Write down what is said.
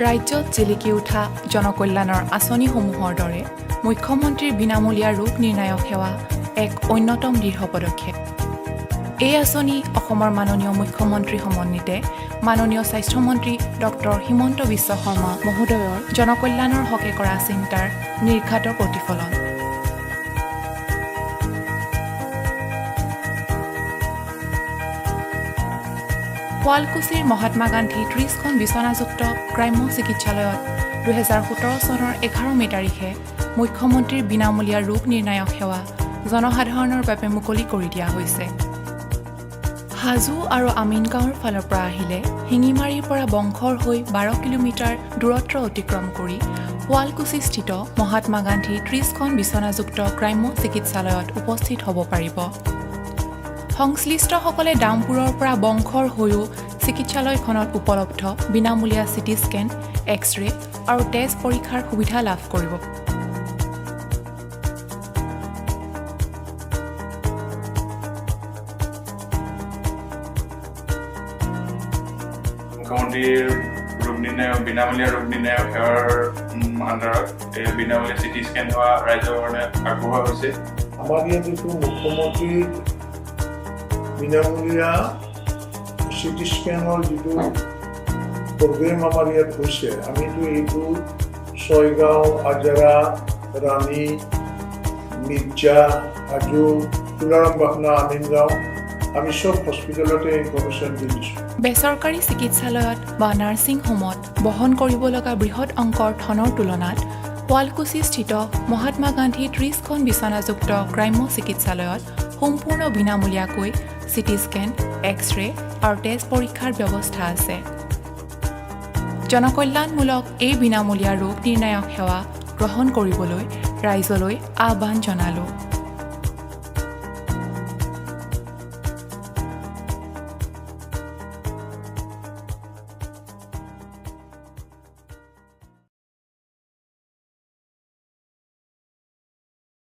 ৰাজ্যত জিলিকি উঠা জনকল্যাণৰ আঁচনিসমূহৰ দৰে মুখ্যমন্ত্ৰীৰ বিনামূলীয়া ৰোগ নিৰ্ণায়ক সেৱা এক অন্যতম দৃঢ় পদক্ষেপ। এই আঁচনি অসমৰ মাননীয় মুখ্যমন্ত্ৰী সমন্বিতে মাননীয় স্বাস্থ্যমন্ত্ৰী ডক্টৰ হিমন্ত বিশ্ব শৰ্মা মহোদয়ৰ জনকল্যাণৰ হকে কৰা চিন্তাৰ নিৰ্ঘাত প্ৰতিফলন। শুৱালকুছিৰ মহাত্মা গান্ধী ৩০খন বিচনাযুক্ত গ্ৰাম্য চিকিৎসালয়ত ২০১৭ চনৰ ১১ মে তাৰিখে মুখ্যমন্ত্ৰীৰ বিনামূলীয়া ৰোগ নিৰ্ণায়ক সেৱা জনসাধাৰণৰ বাবে মুকলি কৰি দিয়া হৈছে। হাজো আৰু আমিনগাঁৱৰ ফালৰ পৰা আহিলে শিঙিমাৰীৰ পৰা বংশৰ হৈ ১২ কিলোমিটাৰ দূৰত্ব অতিক্ৰম কৰি শুৱালকুছিস্থিত মহাত্মা গান্ধী ৩০খন বিচনাযুক্ত গ্ৰাম্য চিকিৎসালয়ত উপস্থিত হ'ব পাৰিব। সংশ্লিষ্টসকলে দামপুৰৰ পৰা বংশৰ হৈও চিকিৎসালয়খনত উপলব্ধ বিনামূলীয়া চিটি স্কেন, এক্স-ৰে আৰু তেজ পৰীক্ষাৰ সুবিধা লাভ কৰিব। মুখ্যমন্ত্ৰীৰ বিনামূলীয়া ৰোগ নিৰ্ণায়ক সেৱাৰ আণ্ডাৰত বিনামূলীয়া চিটি স্কেন সেৱা ৰাইজৰ কাৰণে আগবঢ়োৱা হৈছে। আমাৰ ইয়াত যিটো মুখ্যমন্ত্ৰীৰ বিনামূলীয়া চিটি স্কেনৰ যিটো প্ৰগ্ৰেম আমাৰ ইয়াত হৈছে, আমিতো এইটো ছয়গাঁও, আজাৰা, ৰাণী, মিৰ্জা, হাজো, তুলাৰাম বাসনা, আমিনগাঁও আমি চব হস্পিটেলতে ইনফৰমেশ্যন দি দিছোঁ। বেচৰকাৰী চিকিৎসালয়ত বা নাৰ্ছিং হোমত বহন কৰিব লগা বৃহৎ অংকৰ ধনৰ তুলনাত শুৱালকুছিস্থিত মহাত্মা গান্ধী ৩০খন বিচনাযুক্ত গ্ৰাম্য চিকিৎসালয়ত সম্পূৰ্ণ বিনামূলীয়াকৈ চিটি স্কেন, এক্স-ৰে আৰু তেজ পৰীক্ষাৰ ব্যৱস্থা আছে। জনকল্যাণমূলক এই বিনামূলীয়া ৰোগ নিৰ্ণায়ক সেৱা গ্ৰহণ কৰিবলৈ ৰাইজলৈ আহ্বান জনালোঁ।